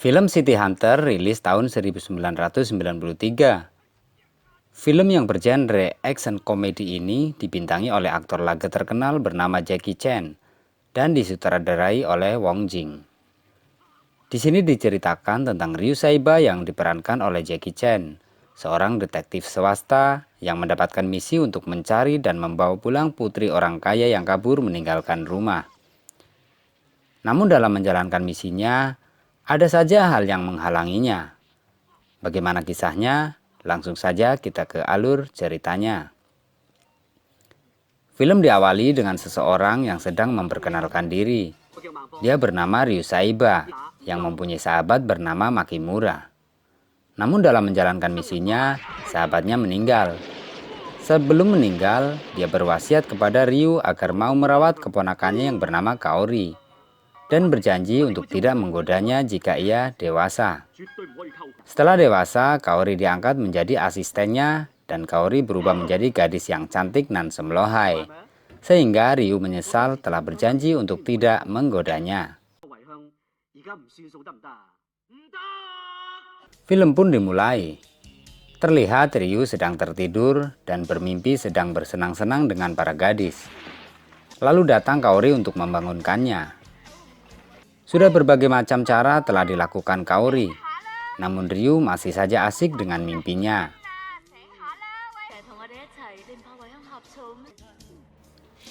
Film City Hunter rilis tahun 1993. Film yang bergenre action komedi ini dibintangi oleh aktor laga terkenal bernama Jackie Chan dan disutradarai oleh Wong Jing. Di sini diceritakan tentang Ryu Saiba yang diperankan oleh Jackie Chan, seorang detektif swasta yang mendapatkan misi untuk mencari dan membawa pulang putri orang kaya yang kabur meninggalkan rumah. Namun dalam menjalankan misinya, ada saja hal yang menghalanginya. Bagaimana kisahnya? Langsung saja kita ke alur ceritanya. Film diawali dengan seseorang yang sedang memperkenalkan diri. Dia bernama Ryu Saiba, yang mempunyai sahabat bernama Makimura. Namun dalam menjalankan misinya, sahabatnya meninggal. Sebelum meninggal, dia berwasiat kepada Ryu agar mau merawat keponakannya yang bernama Kaori, dan berjanji untuk tidak menggodanya jika ia dewasa. Setelah dewasa, Kaori diangkat menjadi asistennya dan Kaori berubah menjadi gadis yang cantik nan semlohai, sehingga Ryu menyesal telah berjanji untuk tidak menggodanya. Film pun dimulai. Terlihat Ryu sedang tertidur dan bermimpi sedang bersenang-senang dengan para gadis. Lalu datang Kaori untuk membangunkannya. Sudah berbagai macam cara telah dilakukan Kaori, namun Ryu masih saja asik dengan mimpinya.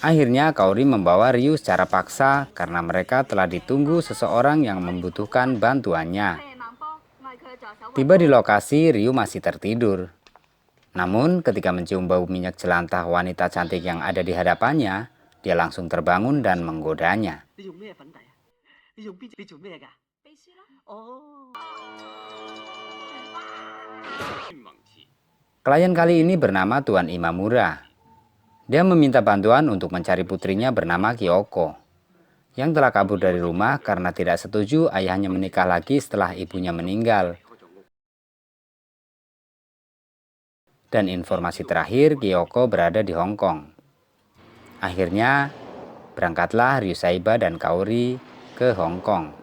Akhirnya Kaori membawa Ryu secara paksa karena mereka telah ditunggu seseorang yang membutuhkan bantuannya. Tiba di lokasi, Ryu masih tertidur. Namun ketika mencium bau minyak jelantah wanita cantik yang ada di hadapannya, dia langsung terbangun dan menggodanya. Klien kali ini bernama Tuan Imamura. Dia meminta bantuan untuk mencari putrinya bernama Kyoko, yang telah kabur dari rumah karena tidak setuju ayahnya menikah lagi setelah ibunya meninggal. Dan informasi terakhir, Kyoko berada di Hong Kong. Akhirnya, berangkatlah Ryu Saiba dan Kaori ke Hong Kong.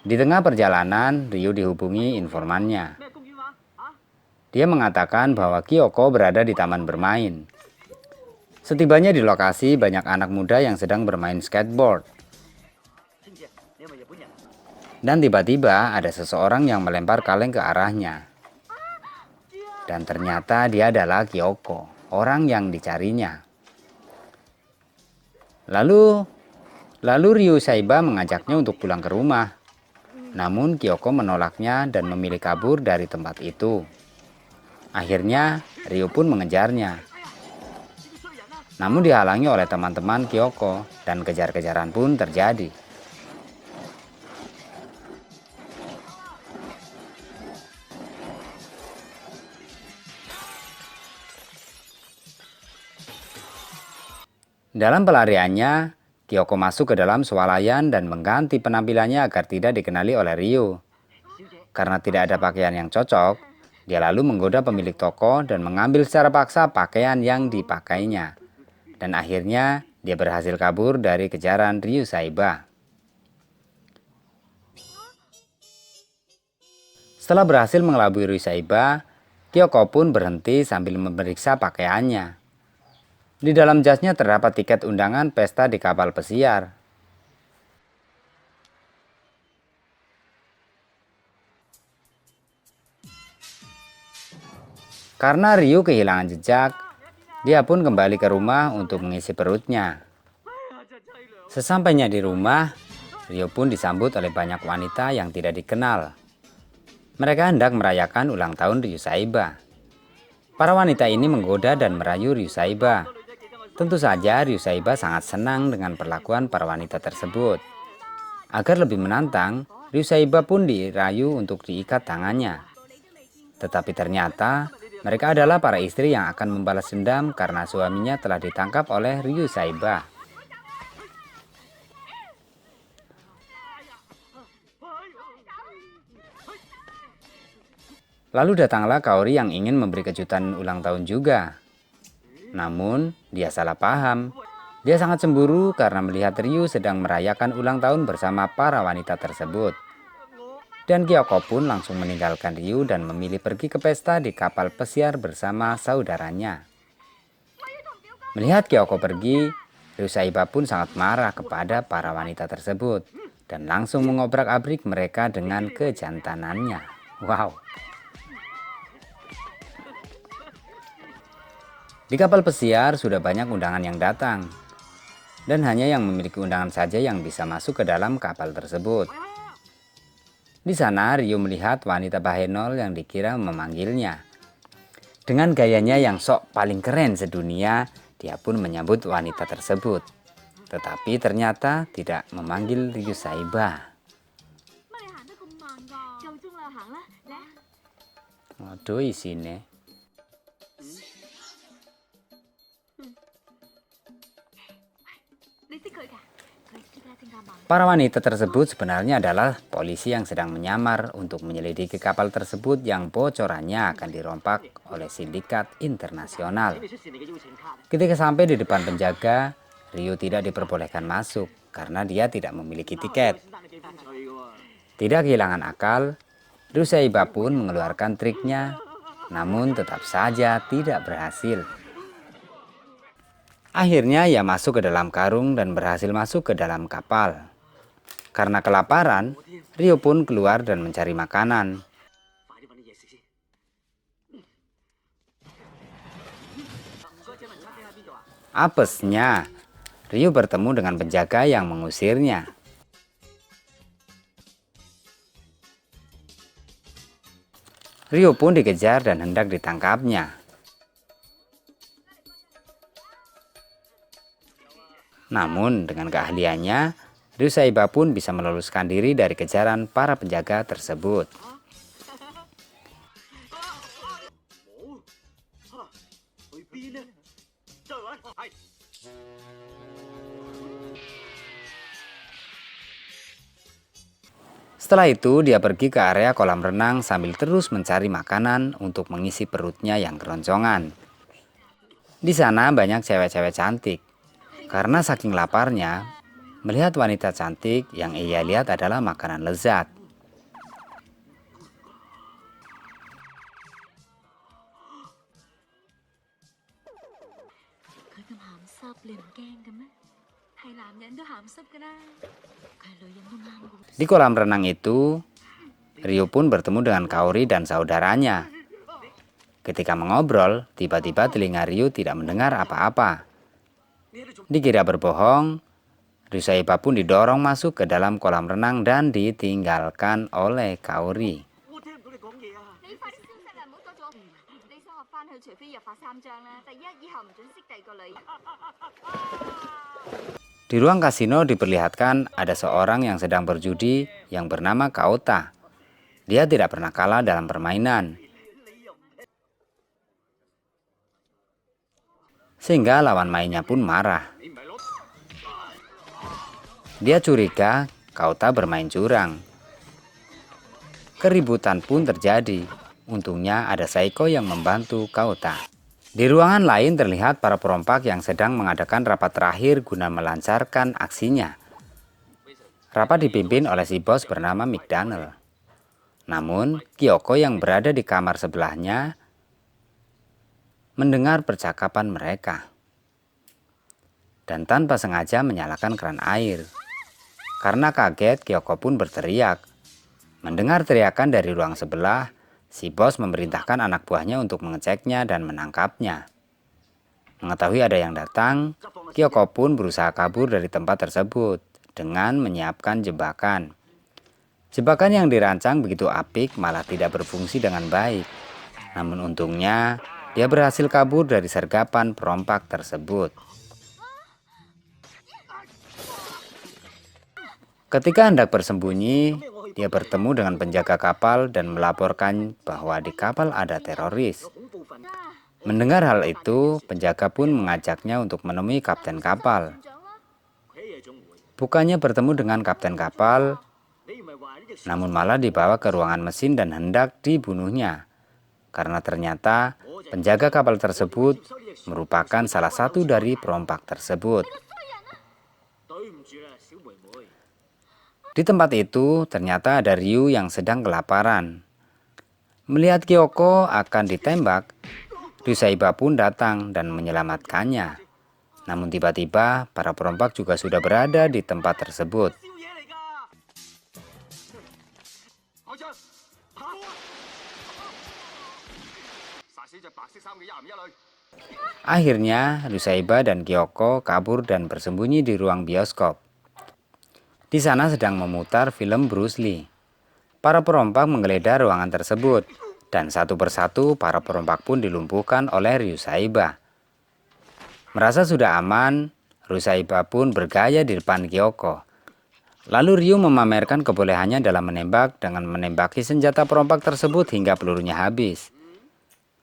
Di tengah perjalanan, Ryu dihubungi informannya. Dia mengatakan bahwa Kyoko berada di taman bermain. Setibanya di lokasi, banyak anak muda yang sedang bermain skateboard. Dan tiba-tiba ada seseorang yang melempar kaleng ke arahnya. Dan ternyata dia adalah Kyoko, orang yang dicarinya. Lalu Ryu Saiba mengajaknya untuk pulang ke rumah. Namun Kyoko menolaknya dan memilih kabur dari tempat itu. Akhirnya Ryu pun mengejarnya. Namun dihalangi oleh teman-teman Kyoko dan kejar-kejaran pun terjadi. Dalam pelariannya, Kyoko masuk ke dalam swalayan dan mengganti penampilannya agar tidak dikenali oleh Ryu. Karena tidak ada pakaian yang cocok, dia lalu menggoda pemilik toko dan mengambil secara paksa pakaian yang dipakainya. Dan akhirnya dia berhasil kabur dari kejaran Ryu Saiba. Setelah berhasil mengelabui Ryu Saiba, Kyoko pun berhenti sambil memeriksa pakaiannya. Di dalam jasnya terdapat tiket undangan pesta di kapal pesiar. Karena Ryu kehilangan jejak, dia pun kembali ke rumah untuk mengisi perutnya. Sesampainya di rumah, Ryu pun disambut oleh banyak wanita yang tidak dikenal. Mereka hendak merayakan ulang tahun Ryu Saiba. Para wanita ini menggoda dan merayu Ryu Saiba. Tentu saja Ryu Saiba sangat senang dengan perlakuan para wanita tersebut. Agar lebih menantang, Ryu Saiba pun dirayu untuk diikat tangannya. Tetapi ternyata mereka adalah para istri yang akan membalas dendam karena suaminya telah ditangkap oleh Ryu Saiba. Lalu datanglah Kaori yang ingin memberi kejutan ulang tahun juga. Namun, dia salah paham. Dia sangat cemburu karena melihat Ryu sedang merayakan ulang tahun bersama para wanita tersebut. Dan Kyoko pun langsung meninggalkan Ryu dan memilih pergi ke pesta di kapal pesiar bersama saudaranya. Melihat Kyoko pergi, Ryu Saiba pun sangat marah kepada para wanita tersebut dan langsung mengobrak-abrik mereka dengan kejantanannya. Wow. Di kapal pesiar sudah banyak undangan yang datang, dan hanya yang memiliki undangan saja yang bisa masuk ke dalam kapal tersebut. Di sana Ryu melihat wanita Bahenol yang dikira memanggilnya. Dengan gayanya yang sok paling keren sedunia, dia pun menyambut wanita tersebut. Tetapi ternyata tidak memanggil Ryu Saiba. Waduh isinya. Para wanita tersebut sebenarnya adalah polisi yang sedang menyamar untuk menyelidiki kapal tersebut yang bocorannya akan dirompak oleh sindikat internasional. Ketika sampai di depan penjaga, Ryu tidak diperbolehkan masuk karena dia tidak memiliki tiket. Tidak kehilangan akal, Ryu Saiba pun mengeluarkan triknya, namun tetap saja tidak berhasil. Akhirnya ia masuk ke dalam karung dan berhasil masuk ke dalam kapal. Karena kelaparan, Ryu pun keluar dan mencari makanan. Apesnya, Ryu bertemu dengan penjaga yang mengusirnya. Ryu pun dikejar dan hendak ditangkapnya. Namun dengan keahliannya, Ryu Saiba pun bisa meloluskan diri dari kejaran para penjaga tersebut. Setelah itu dia pergi ke area kolam renang sambil terus mencari makanan untuk mengisi perutnya yang keroncongan. Di sana banyak cewek-cewek cantik. Karena saking laparnya, melihat wanita cantik yang ia lihat adalah makanan lezat. Di kolam renang itu, Ryu pun bertemu dengan Kaori dan saudaranya. Ketika mengobrol, tiba-tiba telinga Ryu tidak mendengar apa-apa. Dikira berbohong, Ryu Saiba pun didorong masuk ke dalam kolam renang dan ditinggalkan oleh Kaori. Di ruang kasino diperlihatkan ada seorang yang sedang berjudi yang bernama Kaota. Dia tidak pernah kalah dalam permainan. Sehingga lawan mainnya pun marah. Dia curiga Kaota bermain curang. Keributan pun terjadi. Untungnya ada Saiko yang membantu Kaota. Di ruangan lain terlihat para perompak yang sedang mengadakan rapat terakhir guna melancarkan aksinya. Rapat dipimpin oleh si bos bernama McDaniel. Namun, Kyoko yang berada di kamar sebelahnya mendengar percakapan mereka dan tanpa sengaja menyalakan keran air. Karena kaget, Kyoko pun berteriak. Mendengar teriakan dari ruang sebelah, si bos memerintahkan anak buahnya untuk mengeceknya dan menangkapnya. Mengetahui ada yang datang, Kyoko pun berusaha kabur dari tempat tersebut dengan menyiapkan jebakan. Jebakan yang dirancang begitu apik malah tidak berfungsi dengan baik. Namun untungnya, dia berhasil kabur dari sergapan perompak tersebut. Ketika hendak bersembunyi, dia bertemu dengan penjaga kapal dan melaporkan bahwa di kapal ada teroris. Mendengar hal itu, penjaga pun mengajaknya untuk menemui kapten kapal. Bukannya bertemu dengan kapten kapal, namun malah dibawa ke ruangan mesin dan hendak dibunuhnya. Karena ternyata penjaga kapal tersebut merupakan salah satu dari perompak tersebut. Di tempat itu ternyata ada Ryu yang sedang kelaparan. Melihat Kyoko akan ditembak, Ryusaiba pun datang dan menyelamatkannya. Namun tiba-tiba para perompak juga sudah berada di tempat tersebut. Akhirnya Ryusaiba dan Kyoko kabur dan bersembunyi di ruang bioskop. Di sana sedang memutar film Bruce Lee. Para perompak menggeledah ruangan tersebut, dan satu persatu para perompak pun dilumpuhkan oleh Ryusaiba. Merasa sudah aman, Ryusaiba pun bergaya di depan Kyoko. Lalu Ryu memamerkan kebolehannya dalam menembak dengan menembaki senjata perompak tersebut hingga pelurunya habis.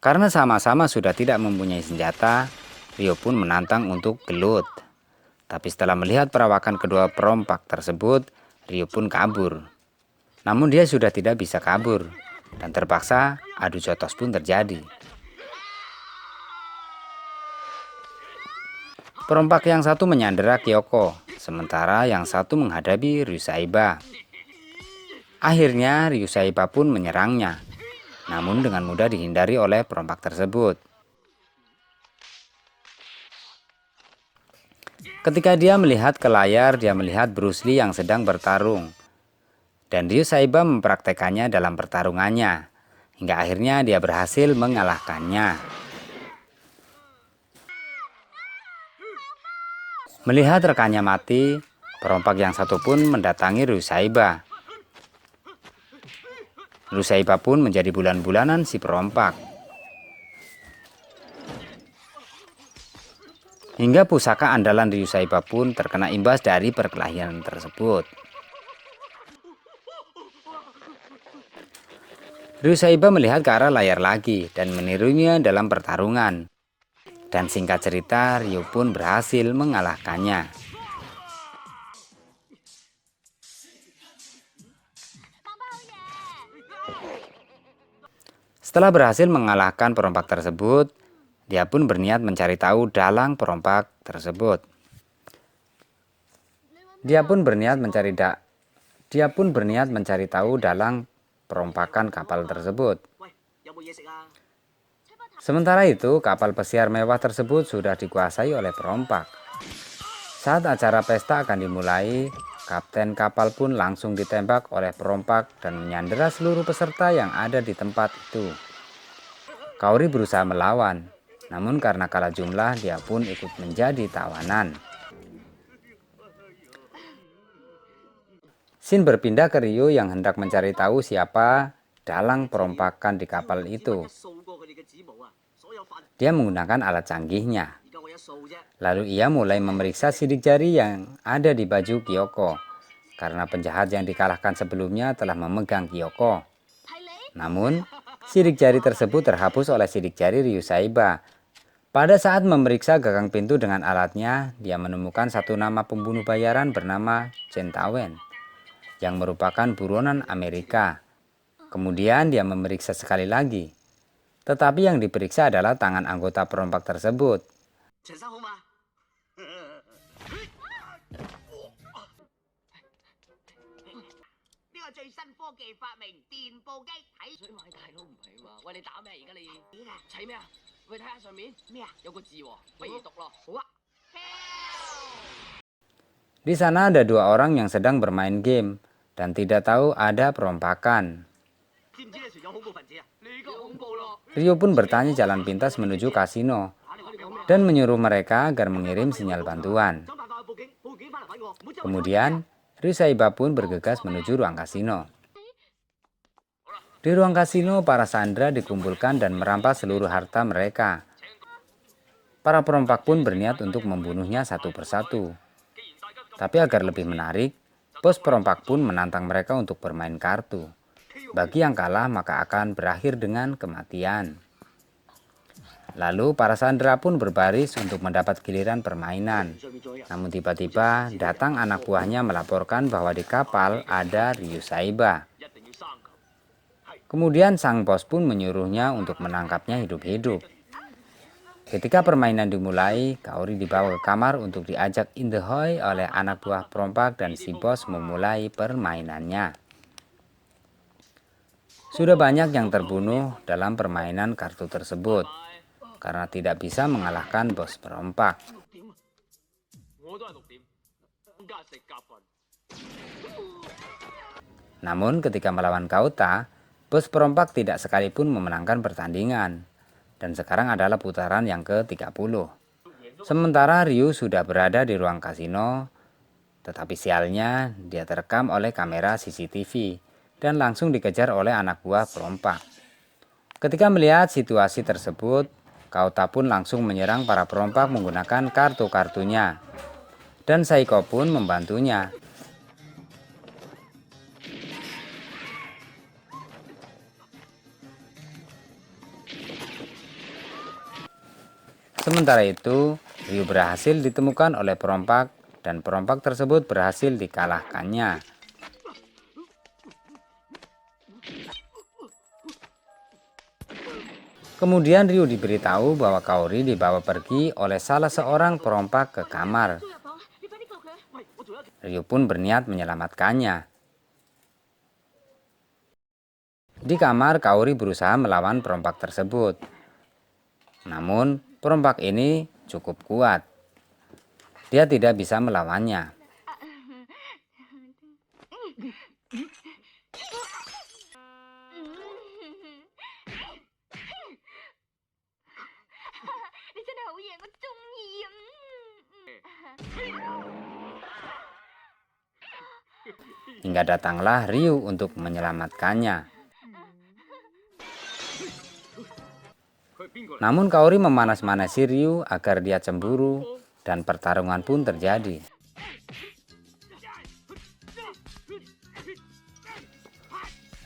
Karena sama-sama sudah tidak mempunyai senjata, Ryu pun menantang untuk gelut. Tapi setelah melihat perawakan kedua perompak tersebut, Ryu pun kabur. Namun dia sudah tidak bisa kabur, dan terpaksa adu jotos pun terjadi. Perompak yang satu menyandera Kyoko, sementara yang satu menghadapi Ryusaiba. Akhirnya Ryusaiba pun menyerangnya, namun dengan mudah dihindari oleh perompak tersebut. Ketika dia melihat ke layar, dia melihat Bruce Lee yang sedang bertarung. Dan Ryusaiba mempraktekannya dalam pertarungannya, hingga akhirnya dia berhasil mengalahkannya. Melihat rekannya mati, perompak yang satu pun mendatangi Ryusaiba. Ryusaiba pun menjadi bulan-bulanan si perompak. Hingga pusaka andalan Ryusaiba pun terkena imbas dari perkelahian tersebut. Ryusaiba melihat ke arah layar lagi dan menirunya dalam pertarungan. Dan singkat cerita, Ryu pun berhasil mengalahkannya. Setelah berhasil mengalahkan perompak tersebut, dia pun berniat mencari tahu dalang perompak tersebut. Dia pun berniat mencari tahu dalang perompakan kapal tersebut. Sementara itu, kapal pesiar mewah tersebut sudah dikuasai oleh perompak. Saat acara pesta akan dimulai, kapten kapal pun langsung ditembak oleh perompak dan menyandera seluruh peserta yang ada di tempat itu. Kaori berusaha melawan, namun karena kalah jumlah dia pun ikut menjadi tawanan. Shin berpindah ke Ryu yang hendak mencari tahu siapa dalang perompakan di kapal itu. Dia menggunakan alat canggihnya. Lalu ia mulai memeriksa sidik jari yang ada di baju Kyoko, karena penjahat yang dikalahkan sebelumnya telah memegang Kyoko. Namun, sidik jari tersebut terhapus oleh sidik jari Ryusaiba. Pada saat memeriksa gagang pintu dengan alatnya, dia menemukan satu nama pembunuh bayaran bernama Chen Tawen, yang merupakan buronan Amerika. Kemudian dia memeriksa sekali lagi, tetapi yang diperiksa adalah tangan anggota perompak tersebut. Di sana ada dua orang yang sedang bermain game dan tidak tahu ada perompakan. Ryu pun bertanya jalan pintas menuju kasino dan menyuruh mereka agar mengirim sinyal bantuan. Kemudian, Ryusaiba pun bergegas menuju ruang kasino. Di ruang kasino, para sandera dikumpulkan dan merampas seluruh harta mereka. Para perompak pun berniat untuk membunuhnya satu persatu. Tapi agar lebih menarik, bos perompak pun menantang mereka untuk bermain kartu. Bagi yang kalah maka akan berakhir dengan kematian. Lalu para sandera pun berbaris untuk mendapat giliran permainan. Namun tiba-tiba datang anak buahnya melaporkan bahwa di kapal ada Ryusaiba. Kemudian sang bos pun menyuruhnya untuk menangkapnya hidup-hidup. Ketika permainan dimulai, Kaori dibawa ke kamar untuk diajak indehoi oleh anak buah perompak dan si bos memulai permainannya. Sudah banyak yang terbunuh dalam permainan kartu tersebut karena tidak bisa mengalahkan bos perompak. Namun ketika melawan Kauta, bos perompak tidak sekalipun memenangkan pertandingan. Dan sekarang adalah putaran yang ke-30. Sementara Ryu sudah berada di ruang kasino, tetapi sialnya dia terekam oleh kamera CCTV dan langsung dikejar oleh anak buah perompak. Ketika melihat situasi tersebut, Kauta pun langsung menyerang para perompak menggunakan kartu-kartunya. Dan Saiko pun membantunya. Sementara itu, Ryu berhasil ditemukan oleh perompak dan perompak tersebut berhasil dikalahkannya. Kemudian Ryu diberitahu bahwa Kaori dibawa pergi oleh salah seorang perompak ke kamar. Ryu pun berniat menyelamatkannya. Di kamar, Kaori berusaha melawan perompak tersebut. Namun, perompak ini cukup kuat. Dia tidak bisa melawannya. Hingga datanglah Ryu untuk menyelamatkannya. Namun Kaori memanas-manasi Ryu agar dia cemburu dan pertarungan pun terjadi.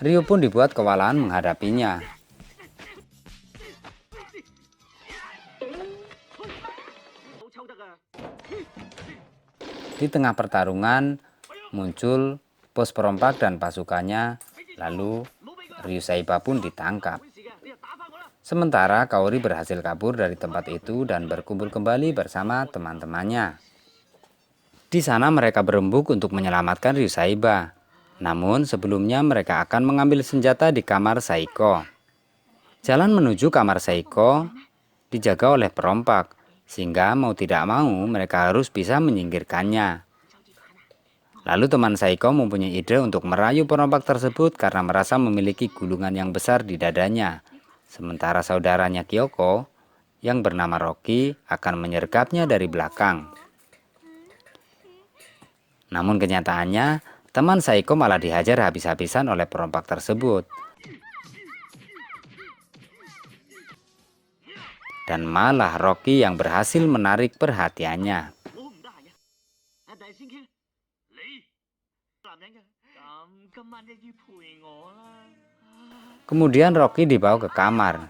Ryu pun dibuat kewalahan menghadapinya. Di tengah pertarungan muncul bos perompak dan pasukannya, lalu Ryu Saiba pun ditangkap. Sementara Kaori berhasil kabur dari tempat itu dan berkumpul kembali bersama teman-temannya. Di sana mereka berembuk untuk menyelamatkan Ryu Saiba. Namun sebelumnya mereka akan mengambil senjata di kamar Saiko. Jalan menuju kamar Saiko dijaga oleh perompak, sehingga mau tidak mau mereka harus bisa menyingkirkannya. Lalu teman Saiko mempunyai ide untuk merayu perompak tersebut karena merasa memiliki gulungan yang besar di dadanya. Sementara saudaranya Kyoko yang bernama Rocky akan menyergapnya dari belakang. Namun kenyataannya teman Saiko malah dihajar habis-habisan oleh perompak tersebut. Dan malah Rocky yang berhasil menarik perhatiannya. Kemudian Rocky dibawa ke kamar.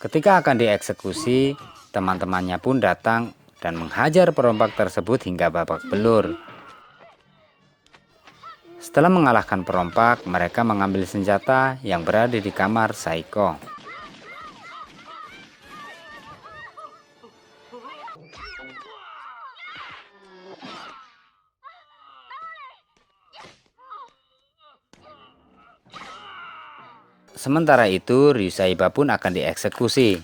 Ketika akan dieksekusi, teman-temannya pun datang dan menghajar perompak tersebut hingga babak belur. Setelah mengalahkan perompak, mereka mengambil senjata yang berada di kamar Saiko. Sementara itu, Ryu Saiba pun akan dieksekusi.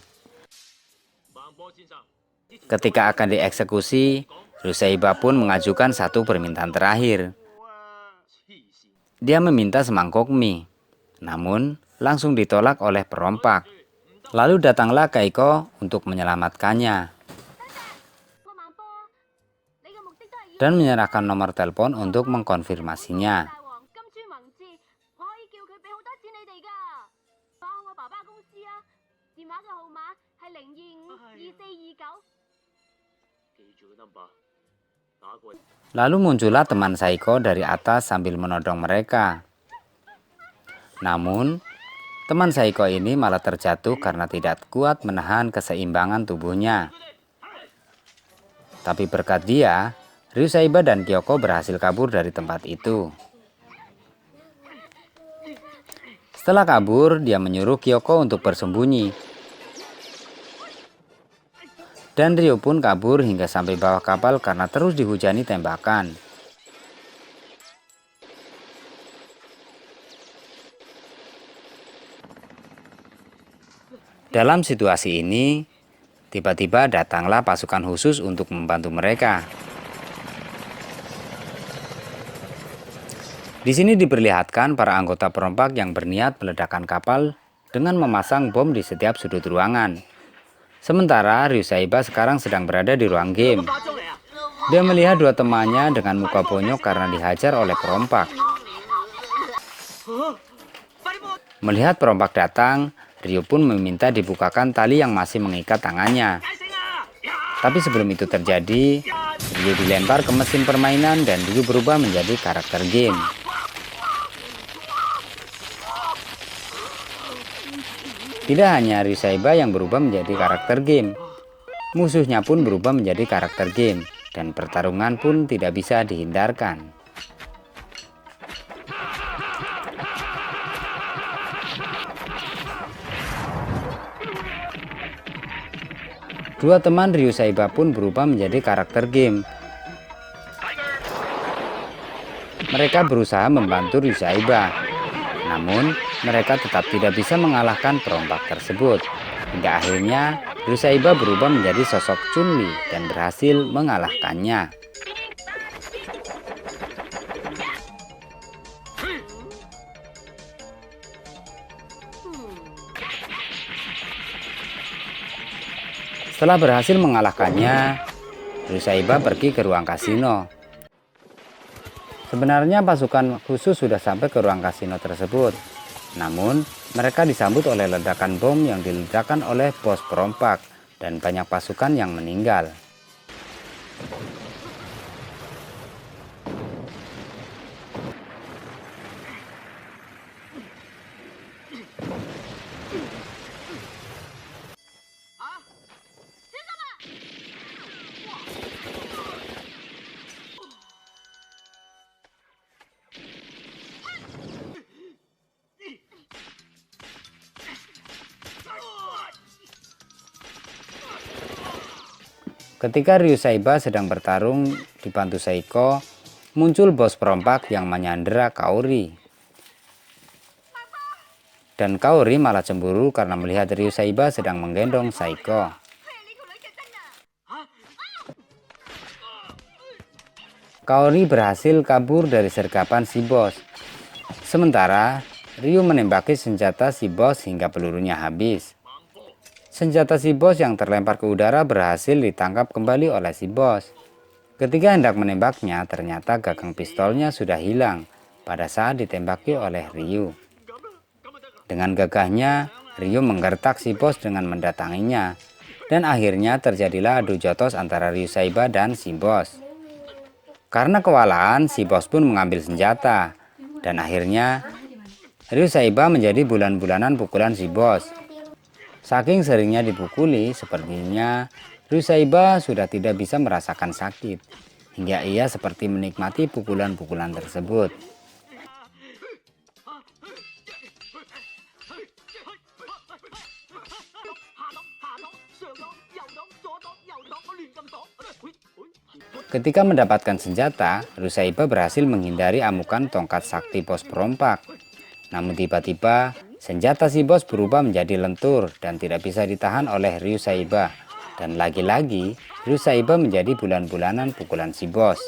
Ketika akan dieksekusi, Ryu Saiba pun mengajukan satu permintaan terakhir. Dia meminta semangkok mie, namun langsung ditolak oleh perompak. Lalu datanglah Keiko untuk menyelamatkannya dan menyerahkan nomor telepon untuk mengkonfirmasinya. Lalu muncullah teman Saiko dari atas sambil menodong mereka. Namun, teman Saiko ini malah terjatuh karena tidak kuat menahan keseimbangan tubuhnya. Tapi berkat dia, Ryusaiba dan Kyoko berhasil kabur dari tempat itu. Setelah kabur, dia menyuruh Kyoko untuk bersembunyi. Dan Ryo pun kabur hingga sampai bawah kapal karena terus dihujani tembakan. Dalam situasi ini, tiba-tiba datanglah pasukan khusus untuk membantu mereka. Di sini diperlihatkan para anggota perompak yang berniat meledakkan kapal dengan memasang bom di setiap sudut ruangan. Sementara Ryusaiba sekarang sedang berada di ruang game. Dia melihat dua temannya dengan muka bonyok karena dihajar oleh perompak. Melihat perompak datang, Ryo pun meminta dibukakan tali yang masih mengikat tangannya. Tapi sebelum itu terjadi, Ryo dilempar ke mesin permainan dan Ryo berubah menjadi karakter game. Tidak hanya Ryusaiba yang berubah menjadi karakter game, musuhnya pun berubah menjadi karakter game, dan pertarungan pun tidak bisa dihindarkan. Dua teman Ryusaiba pun berubah menjadi karakter game. Mereka berusaha membantu Ryusaiba, namun mereka tetap tidak bisa mengalahkan perompak tersebut. Hingga akhirnya Ryusaiba berubah menjadi sosok Chun-Li dan berhasil mengalahkannya. Setelah berhasil mengalahkannya, Ryusaiba pergi ke ruang kasino. Sebenarnya pasukan khusus sudah sampai ke ruang kasino tersebut. Namun, mereka disambut oleh ledakan bom yang diledakkan oleh bos perompak dan banyak pasukan yang meninggal. Ketika Ryusaiba sedang bertarung dibantu Saiko, muncul bos perompak yang menyandera Kaori. Dan Kaori malah cemburu karena melihat Ryusaiba sedang menggendong Saiko. Kaori berhasil kabur dari sergapan si bos. Sementara Ryu menembaki senjata si bos hingga pelurunya habis. Senjata si bos yang terlempar ke udara berhasil ditangkap kembali oleh si bos. Ketika hendak menembaknya, ternyata gagang pistolnya sudah hilang pada saat ditembaki oleh Ryu. Dengan gagahnya, Ryu menggertak si bos dengan mendatanginya. Dan akhirnya terjadilah adu jotos antara Ryusaiba dan si bos. Karena kewalahan, si bos pun mengambil senjata. Dan akhirnya, Ryusaiba menjadi bulan-bulanan pukulan si bos. Saking seringnya dipukuli, sepertinya Ryusaiba sudah tidak bisa merasakan sakit, hingga ia seperti menikmati pukulan-pukulan tersebut. Ketika mendapatkan senjata, Ryusaiba berhasil menghindari amukan tongkat sakti bos perompak. Namun tiba-tiba, senjata si bos berubah menjadi lentur dan tidak bisa ditahan oleh Ryusaiba. Dan lagi-lagi, Ryusaiba menjadi bulan-bulanan pukulan si bos.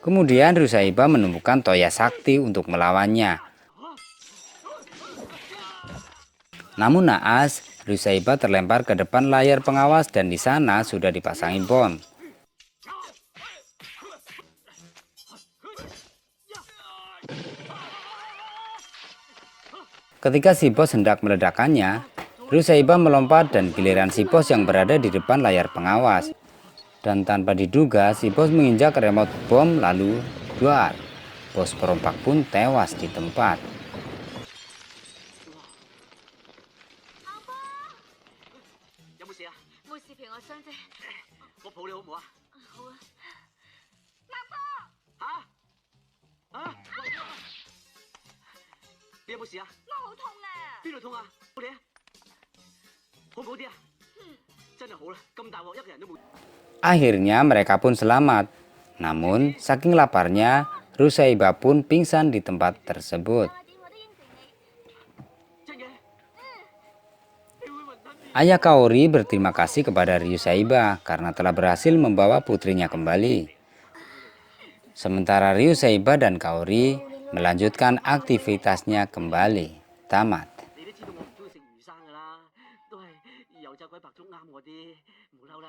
Kemudian Ryusaiba menemukan Toya Sakti untuk melawannya. Namun naas, Ryusaiba terlempar ke depan layar pengawas dan di sana sudah dipasangi bom. Ketika si bos hendak meledakkannya, Ryusaiba melompat dan giliran si bos yang berada di depan layar pengawas. Dan tanpa diduga, si bos menginjak remote bom lalu duar. Bos perompak pun tewas di tempat. 我抱你好唔好啊？好啊。吓？啊？你有冇事啊？我好痛啊！邊度痛啊？我哋啊，好唔好啲啊？真係好啦，咁大鑊一個人都冇。 Akhirnya mereka pun selamat. Namun, saking laparnya, Rusaiba pun pingsan di tempat tersebut. 真嘅？你會暈吞啲？ Ayah Kaori berterima kasih kepada Ryusaiba karena telah berhasil membawa putrinya kembali. Sementara Ryusaiba dan Kaori melanjutkan aktivitasnya kembali. Tamat. 你都知道我唔中意食魚生噶啦，都係油炸鬼白粥啱我啲，唔好嬲啦，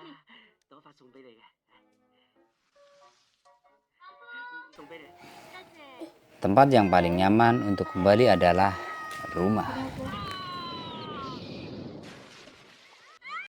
等我發送俾你嘅，送俾你。 Tempat yang paling nyaman untuk kembali adalah rumah.